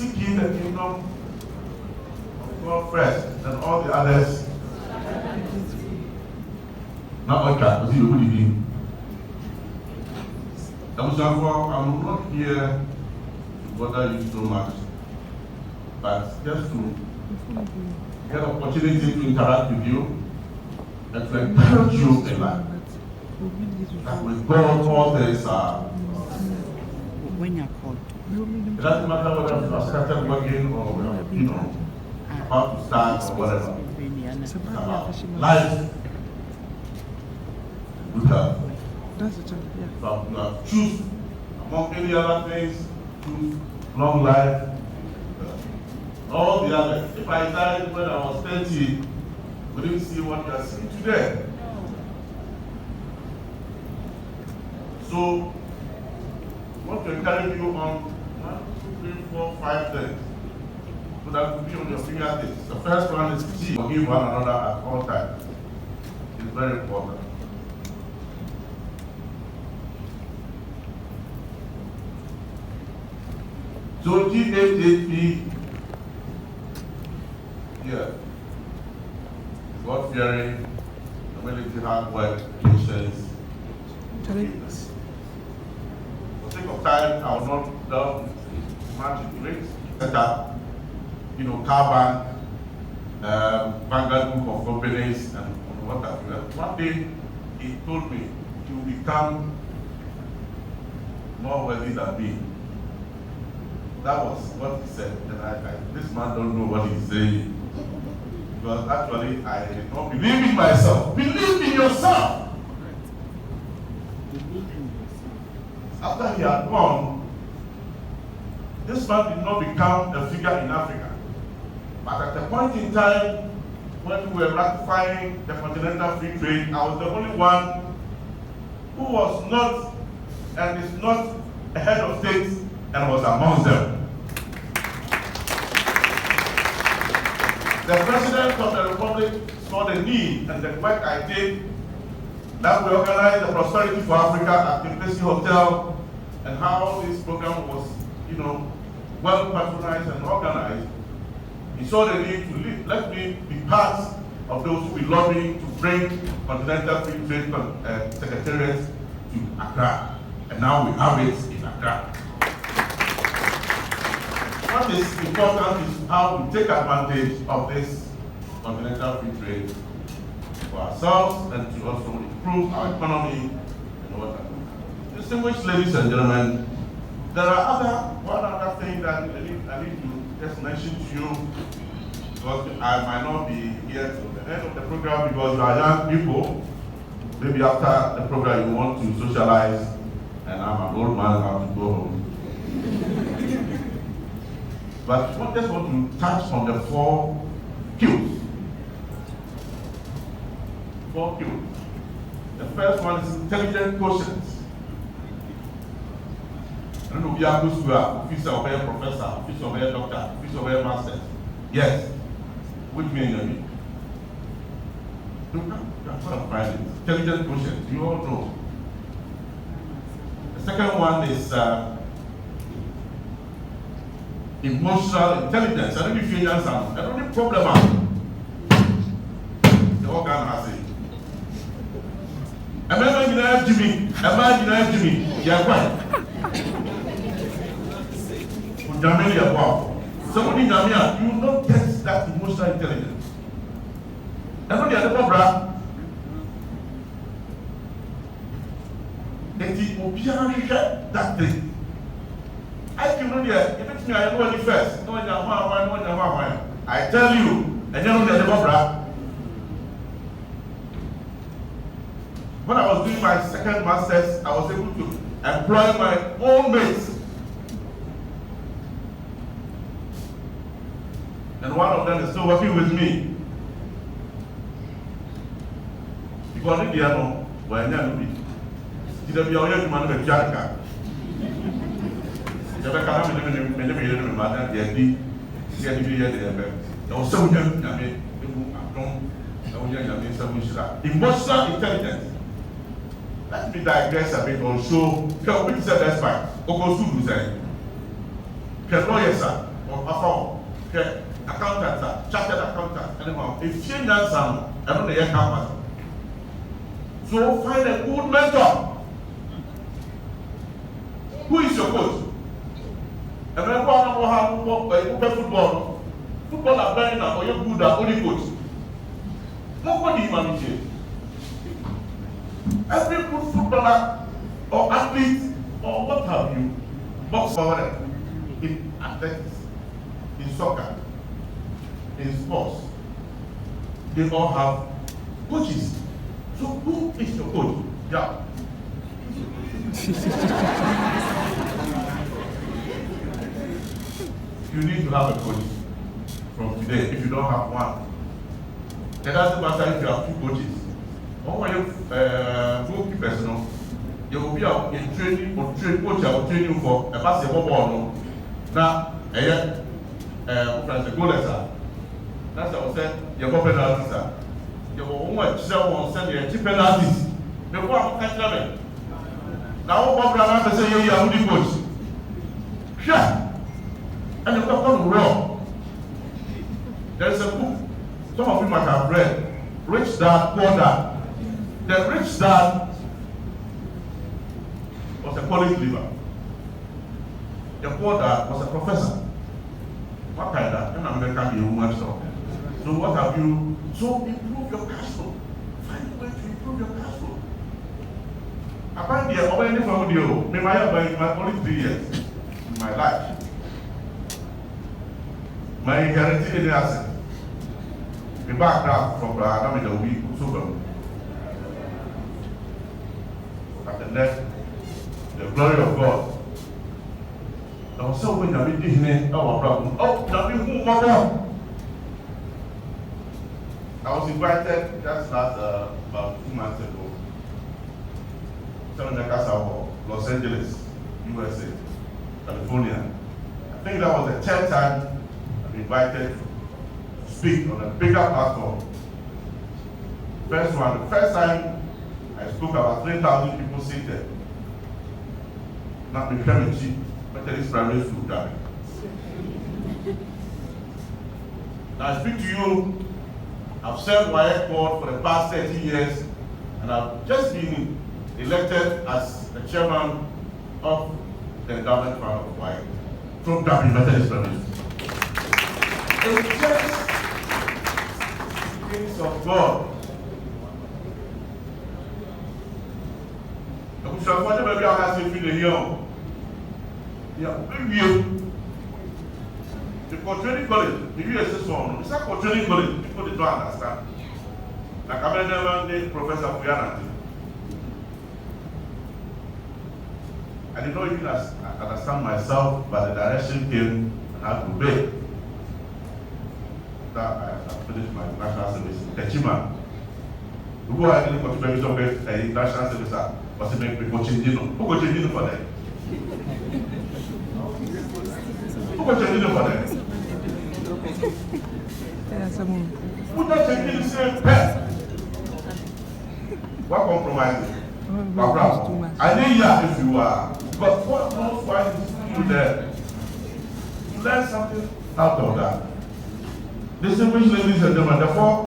seek ye the kingdom of God first, and all the others. Now, okay, we see what you do. I'm not here to bother you so much, but just to get an opportunity to interact with you and to encourage you in life. That with God, all things are. When you're called, It doesn't matter whether you have started working or about to start or whatever. It's about life, good health. That's the time, yeah. So you have choose among any other things, choose long life, all the others. If I died when I was 30, we didn't see what you are seeing today. So, I want to encourage you on 1, 2, 3, 4, 5 things. So that will be on your fingertips. The first one is G. Forgive one another at all times. It's very important. So G8AP, yeah, God-fearing, humility, hard work, patience. For sake of time, I will not delve much into it. Set up, Carbon, Vanguard Group of Companies, and what have you. One day, he told me he will become more worthy than me. That was what he said, and this man don't know what he's saying. Because actually, I did not believe in myself. Believe in yourself! After he had gone, this man did not become a figure in Africa. But at a point in time, when we were ratifying the Continental Free Trade, I was the only one who was not and is not a head of state and was amongst them. The President of the Republic saw the need and the work I did, that we organized the Prosperity for Africa at the Embassy Hotel, and how this program was, well patronized and organized. He saw the need to let me be part of those who will be lobbying to bring Continental Free Trade Secretariat to Accra. And now we have it in Accra. What is important is how we take advantage of this Continental Free Trade for ourselves and to also improve our economy and what have you. Distinguished ladies and gentlemen, there are one other thing that I need to just mention to you, because I might not be here till the end of the program because you are young people. Maybe after the program you want to socialize, and I'm an old man, I have to go home. But I just want to touch on the 4 Qs. 4 Qs. The first one is intelligent quotient. I don't know if you are good school, officer or professor, officer or doctor, officer or master. Yes. Which means you mean? You can find it. Intelligent quotient. You all know. The second one is emotional intelligence. I don't know if you understand. I don't need problem. The organ has it. Imagine Jimmy. Yeah, why? Somebody in Namia, you will not get that emotional intelligence. That's not the other problem. That thing. I can know there, if it's me, I know it first. No, I tell you, and you know the other problem. When I was doing my second master's, I was able to employ my own mates. And one of them is still working with me. Because they are no, why not be? Did they be all your man with Jacka? The emotional intelligence. Let me digress a bit or show. Can we say that's fine? Okosu say. Can lawyer sir or Mafao, accountant, chartered accountant, anyhow, if she knows some, I don't know the company. So find a good mentor. Who is your coach? And then go on and have football. Football are playing now, or you're good at only coach. Nobody manage. Every good footballer or athlete or what have you, box forward in athletics, in soccer, in sports, they all have coaches. So who is your coach? Yeah. You need to have a coach from today if you don't have one. It doesn't matter if you have two coaches. One way goalkeepers, no, there will be a training or train coach or training for a basketball ball. Now, the goalers. That's what I said. You have penalties. You will send you cheap penalties. Before I'm catching now, what I'm going to say, you are the coach. Sure. And you come wrong. There is a book, some of you might have read, Rich Dad, Poor Dad. The rich dad was a college leaver. The poor dad was a professor. What kind of an American you want so? So what have you? So improve your cash flow. Find a way to improve your cash flow. I find the already from you. Me my only 3 years in my life. My inherited asset. Me back down from the week so. At the next, the glory of God. I was so when I did it, our problem. Oh, I was invited just last about 2 months ago. Seminar ‘22, Los Angeles, USA, California. I think that was the 10th time I've been invited to speak on a bigger platform. The first time I spoke about 3,000 people seated. Not the Clemency, but this primary school guy. Now I speak to you. I've served my board for the past 30 years, and I've just been elected as the chairman of the endowment fund of Hawaii from Dublin Methodist Primary School. It's just things of God. So maybe I have to feel the young. Yeah, maybe the training college, the US one, it's not for training college, people don't understand. Like I never Professor Fuyana. I did not even understand myself, but the direction came and I had to obey. That I finished my national service. Techima. Who I didn't go to the national service. What's the name of changing? Who go changing for them? Who go changing for them? Who not changing the same pet? What compromise? I didn't hear if you are, but what knows why you there? You learn something out of that. Distinguished ladies and gentlemen, therefore.